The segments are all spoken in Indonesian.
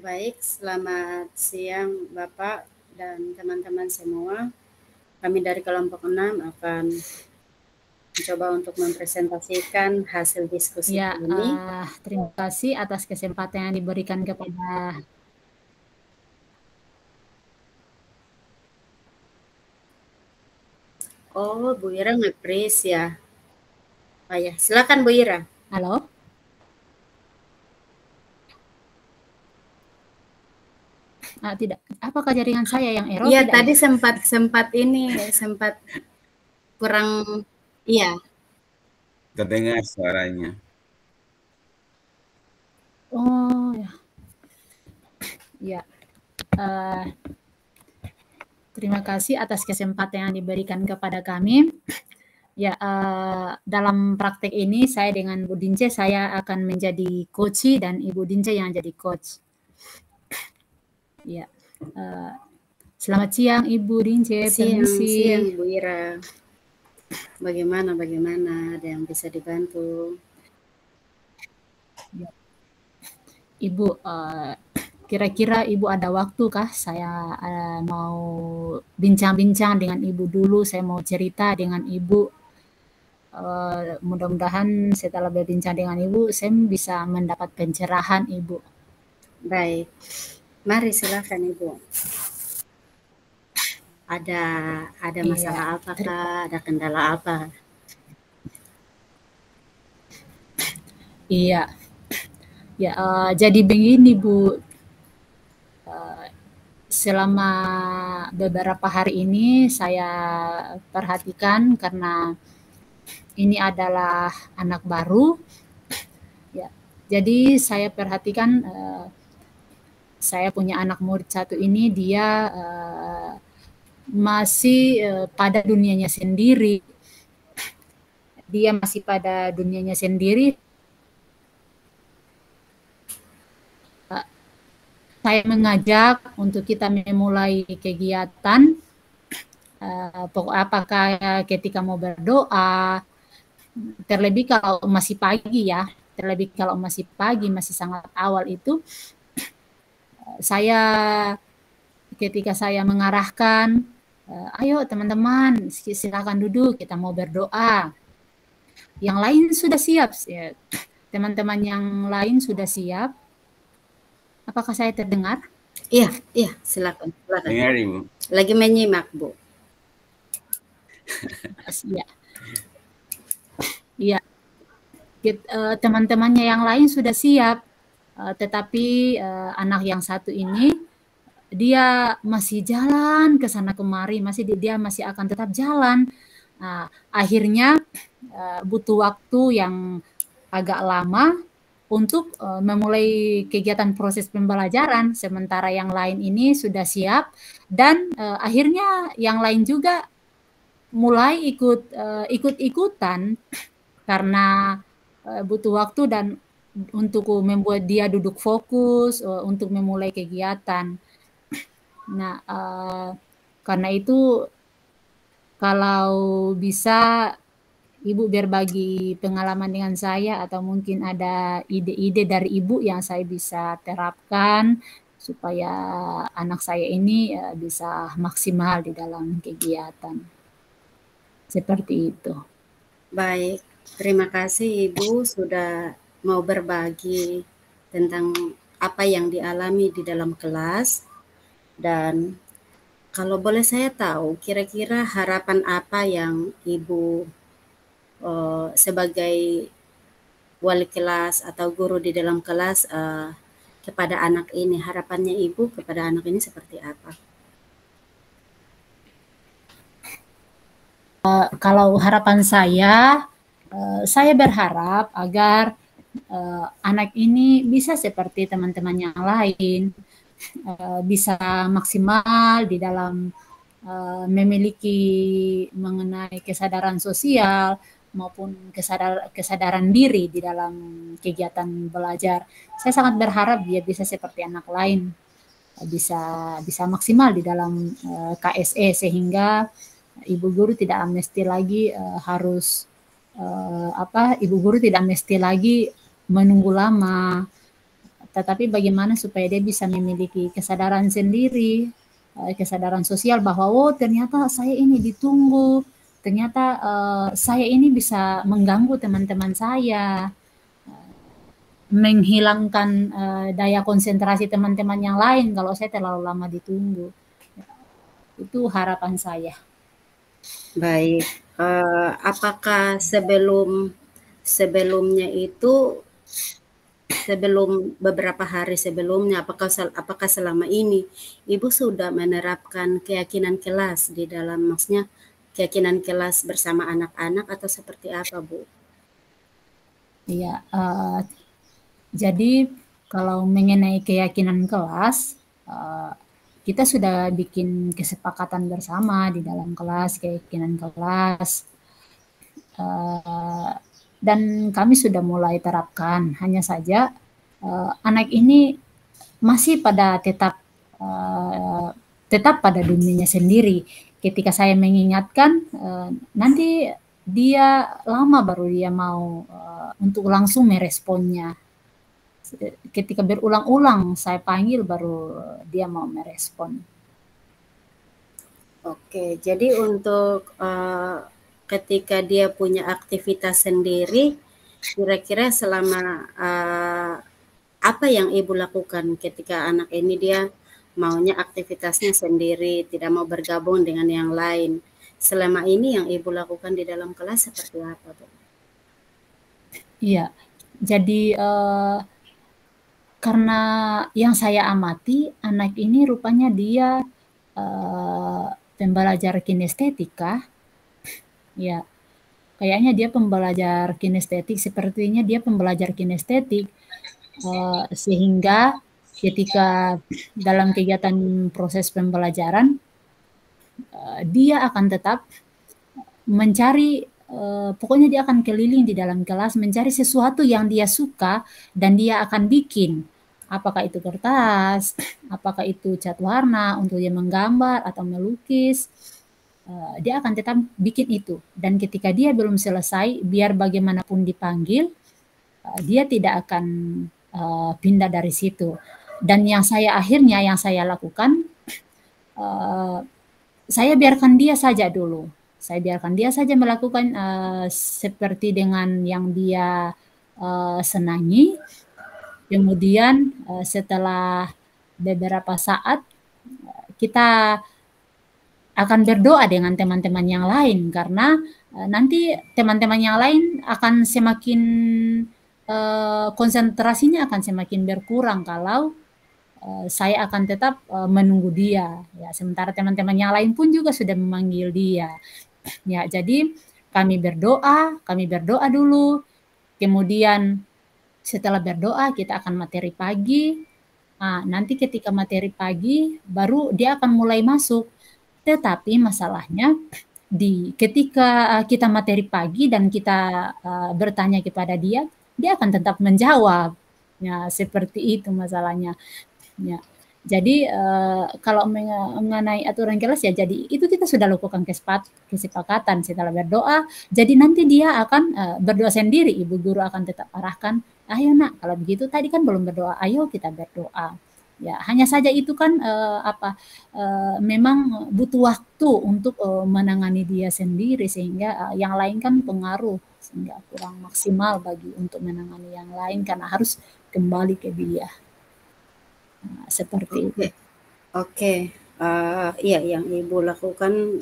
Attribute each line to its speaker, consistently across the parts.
Speaker 1: Baik, selamat siang Bapak dan teman-teman semua. Kami dari kelompok 6 akan mencoba untuk mempresentasikan hasil diskusi
Speaker 2: Ya,
Speaker 1: ini.
Speaker 2: terima kasih atas kesempatan yang diberikan kepada
Speaker 1: Oh, Bu Ira nge-freeze ya. Oh ya, silakan Bu Ira.
Speaker 2: Halo. Tidak. Apakah jaringan saya yang error?
Speaker 1: Iya,
Speaker 2: Tidak
Speaker 1: tadi
Speaker 2: ya?
Speaker 1: sempat kurang. Iya.
Speaker 3: Terdengar suaranya.
Speaker 2: Oh ya. Ya. Terima kasih atas kesempatan yang diberikan kepada kami. Ya, dalam praktek ini saya dengan Bu Dince saya akan menjadi coach dan Ibu Dince yang jadi coach. Ya. Selamat siang Ibu Dince.
Speaker 1: Siang Bu Ira. Bagaimana? Ada yang bisa dibantu?
Speaker 2: Ya. Ibu, kira-kira Ibu ada waktu kah? Saya mau bincang-bincang dengan Ibu dulu. Saya mau cerita dengan Ibu. Mudah-mudahan setelah berbincang dengan Ibu, saya bisa mendapat pencerahan Ibu.
Speaker 1: Baik, mari silakan Ibu. Ada masalah apa kah? Ada kendala apa?
Speaker 2: Iya. Ya, jadi begini Bu. Selama beberapa hari ini saya perhatikan karena ini adalah anak baru. Ya, jadi saya perhatikan saya punya anak murid satu ini, dia masih pada dunianya sendiri. Dia masih pada dunianya sendiri. Saya mengajak untuk kita memulai kegiatan. Apakah ketika mau berdoa, terlebih kalau masih pagi ya, masih sangat awal itu, ketika saya mengarahkan, ayo teman-teman silakan duduk, kita mau berdoa. Yang lain sudah siap, ya. Teman-teman yang lain sudah siap. Apakah saya terdengar?
Speaker 1: Iya, silakan.
Speaker 3: Dengar Ibu.
Speaker 1: Lagi menyimak Bu.
Speaker 2: Iya. Iya. Teman-temannya yang lain sudah siap, tetapi anak yang satu ini dia masih jalan ke sana kemari, dia masih akan tetap jalan. Nah, akhirnya butuh waktu yang agak lama untuk memulai kegiatan proses pembelajaran, sementara yang lain ini sudah siap dan akhirnya yang lain juga mulai ikut-ikutan karena butuh waktu dan untuk membuat dia duduk fokus untuk memulai kegiatan. Nah, karena itu kalau bisa Ibu berbagi pengalaman dengan saya atau mungkin ada ide-ide dari Ibu yang saya bisa terapkan supaya anak saya ini bisa maksimal di dalam kegiatan. Seperti itu.
Speaker 1: Baik, terima kasih Ibu sudah mau berbagi tentang apa yang dialami di dalam kelas. Dan kalau boleh saya tahu, kira-kira harapan apa yang Ibu sebagai wali kelas atau guru di dalam kelas kepada anak ini, harapannya Ibu kepada anak ini seperti apa?
Speaker 2: Kalau harapan saya berharap agar anak ini bisa seperti teman-teman yang lain, bisa maksimal di dalam memiliki mengenai kesadaran sosial maupun kesadaran diri di dalam kegiatan belajar. Saya sangat berharap dia bisa seperti anak lain, bisa maksimal di dalam KSE sehingga ibu guru tidak mesti lagi ibu guru tidak mesti lagi menunggu lama, tetapi bagaimana supaya dia bisa memiliki kesadaran sendiri, kesadaran sosial bahwa oh ternyata saya ini ditunggu, ternyata saya ini bisa mengganggu teman-teman saya, menghilangkan daya konsentrasi teman-teman yang lain kalau saya terlalu lama ditunggu. Itu harapan saya.
Speaker 1: Baik, apakah sebelumnya itu, sebelum beberapa hari sebelumnya, apakah selama ini Ibu sudah menerapkan keyakinan kelas di dalam, maksudnya keyakinan kelas bersama anak-anak atau seperti apa, Bu?
Speaker 2: Iya, jadi kalau mengenai keyakinan kelas, kita sudah bikin kesepakatan bersama di dalam kelas, keyakinan kelas, dan kami sudah mulai terapkan. Hanya saja anak ini masih pada tetap pada dunianya sendiri. Ketika saya mengingatkan, nanti dia lama baru dia mau untuk langsung meresponnya. Ketika berulang-ulang saya panggil baru dia mau merespon.
Speaker 1: Oke, jadi untuk ketika dia punya aktivitas sendiri, kira-kira selama apa yang Ibu lakukan ketika anak ini dia maunya aktivitasnya sendiri, tidak mau bergabung dengan yang lain? Selama ini yang Ibu lakukan di dalam kelas seperti apa, Bu?
Speaker 2: Iya, jadi karena yang saya amati anak ini rupanya dia pembelajar kinestetika, ya kayaknya dia pembelajar kinestetik, sepertinya dia pembelajar kinestetik, sehingga ketika dalam kegiatan proses pembelajaran dia akan tetap mencari, pokoknya dia akan keliling di dalam kelas mencari sesuatu yang dia suka dan dia akan bikin. Apakah itu kertas, apakah itu cat warna untuk dia menggambar atau melukis, dia akan tetap bikin itu. Dan ketika dia belum selesai, biar bagaimanapun dipanggil, dia tidak akan pindah dari situ. Dan yang saya lakukan, saya biarkan dia saja dulu. Saya biarkan dia saja melakukan seperti dengan yang dia senangi. Kemudian setelah beberapa saat kita akan berdoa dengan teman-teman yang lain, karena nanti teman-teman yang lain akan semakin konsentrasinya akan semakin berkurang kalau saya akan tetap menunggu dia. Ya, sementara teman-teman yang lain pun juga sudah memanggil dia. Ya, jadi kami berdoa dulu. Kemudian setelah berdoa kita akan materi pagi. Nah, nanti ketika materi pagi baru dia akan mulai masuk. Tetapi masalahnya ketika kita materi pagi dan kita bertanya kepada dia akan tetap menjawab. Ya, seperti itu masalahnya. Ya. Jadi kalau mengenai aturan kelas ya, jadi itu kita sudah lakukan kesepakatan setelah berdoa. Jadi nanti dia akan berdoa sendiri. Ibu guru akan tetap arahkan, ayo nak, kalau begitu tadi kan belum berdoa, ayo kita berdoa. Ya, hanya saja itu kan memang butuh waktu untuk menangani dia sendiri, sehingga yang lain kan pengaruh, sehingga kurang maksimal bagi untuk menangani yang lain karena harus kembali ke dia. Nah, seperti itu.
Speaker 1: Oke. Iya, yang Ibu lakukan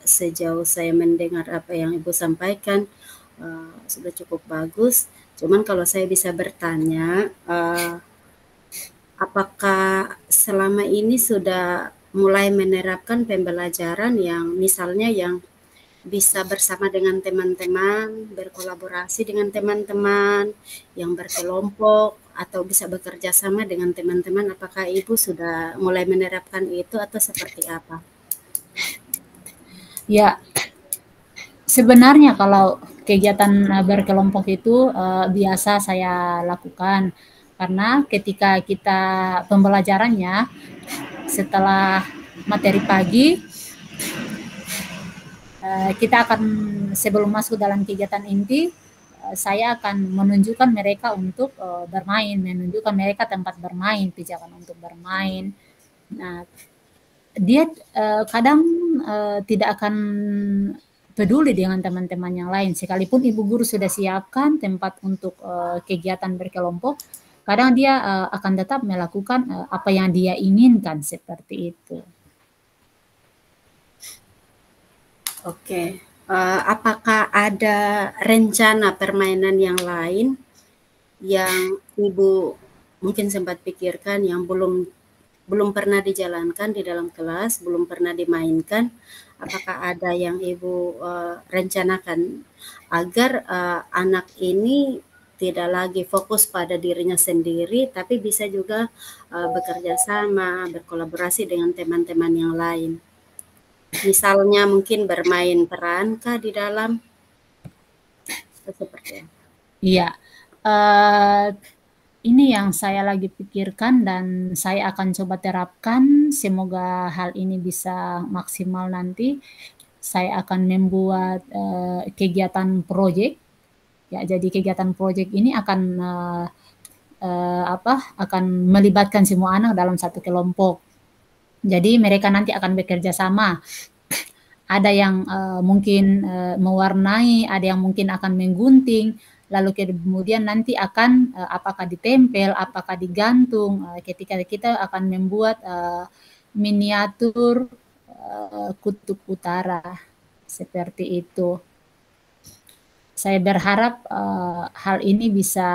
Speaker 1: sejauh saya mendengar apa yang Ibu sampaikan sudah cukup bagus. Cuman kalau saya bisa bertanya, apakah selama ini sudah mulai menerapkan pembelajaran yang misalnya yang bisa bersama dengan teman-teman, berkolaborasi dengan teman-teman, yang berkelompok, atau bisa bekerja sama dengan teman-teman? Apakah Ibu sudah mulai menerapkan itu atau seperti apa?
Speaker 2: Ya, sebenarnya kalau kegiatan berkelompok itu biasa saya lakukan, karena ketika kita pembelajarannya setelah materi pagi, kita akan sebelum masuk dalam kegiatan inti, saya akan menunjukkan mereka untuk bermain, menunjukkan mereka tempat bermain, pijakan untuk bermain. Nah, dia kadang tidak akan peduli dengan teman-teman yang lain. Sekalipun ibu guru sudah siapkan tempat untuk kegiatan berkelompok, kadang dia akan tetap melakukan apa yang dia inginkan, seperti itu.
Speaker 1: Oke. Apakah ada rencana permainan yang lain yang Ibu mungkin sempat pikirkan yang belum pernah dijalankan di dalam kelas, belum pernah dimainkan? Apakah ada yang Ibu rencanakan agar anak ini tidak lagi fokus pada dirinya sendiri, tapi bisa juga bekerja sama, berkolaborasi dengan teman-teman yang lain? Misalnya mungkin bermain peran kah di dalam? Seperti itu.
Speaker 2: Iya, ini yang saya lagi pikirkan dan saya akan coba terapkan. Semoga hal ini bisa maksimal nanti. Saya akan membuat kegiatan proyek. Ya, jadi kegiatan proyek ini akan akan melibatkan semua anak dalam satu kelompok. Jadi mereka nanti akan bekerja sama. Ada yang mungkin mewarnai, ada yang mungkin akan menggunting, lalu kemudian nanti akan apakah ditempel, apakah digantung, ketika kita akan membuat miniatur kutub utara, seperti itu. Saya berharap hal ini bisa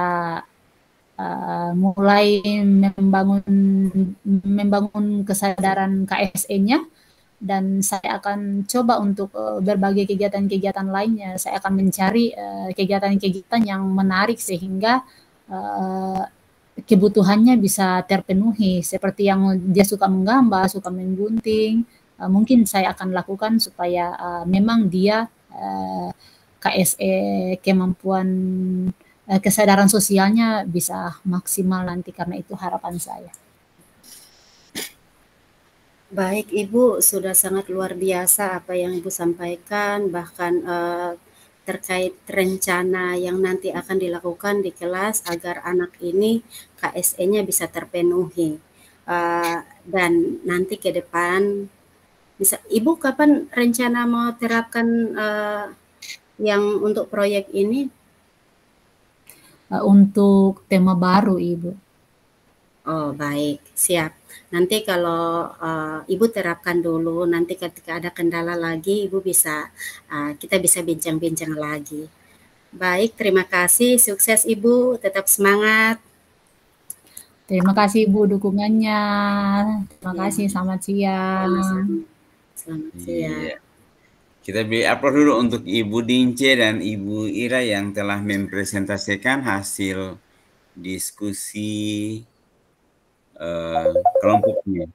Speaker 2: mulai membangun kesadaran KSE-nya, dan saya akan coba untuk berbagai kegiatan-kegiatan lainnya. Saya akan mencari kegiatan-kegiatan yang menarik sehingga kebutuhannya bisa terpenuhi, seperti yang dia suka menggambar, suka menggunting. Mungkin saya akan lakukan supaya memang dia KSE kemampuan kesadaran sosialnya bisa maksimal nanti, karena itu harapan saya.
Speaker 1: Baik, Ibu, sudah sangat luar biasa apa yang Ibu sampaikan, bahkan terkait rencana yang nanti akan dilakukan di kelas agar anak ini KSE-nya bisa terpenuhi. Dan nanti ke depan, Ibu kapan rencana mau terapkan yang untuk proyek ini?
Speaker 2: Untuk tema baru, Ibu.
Speaker 1: Oh, baik, siap. Nanti kalau Ibu terapkan dulu, nanti ketika ada kendala lagi, Ibu bisa kita bisa bincang-bincang lagi. Baik, terima kasih. Sukses Ibu, tetap semangat.
Speaker 2: Terima kasih Ibu dukungannya. Terima kasih, selamat siang.
Speaker 1: Selamat siang.
Speaker 3: Iya. Kita beri aplaus dulu untuk Ibu Dince dan Ibu Ira yang telah mempresentasikan hasil diskusi kelompoknya.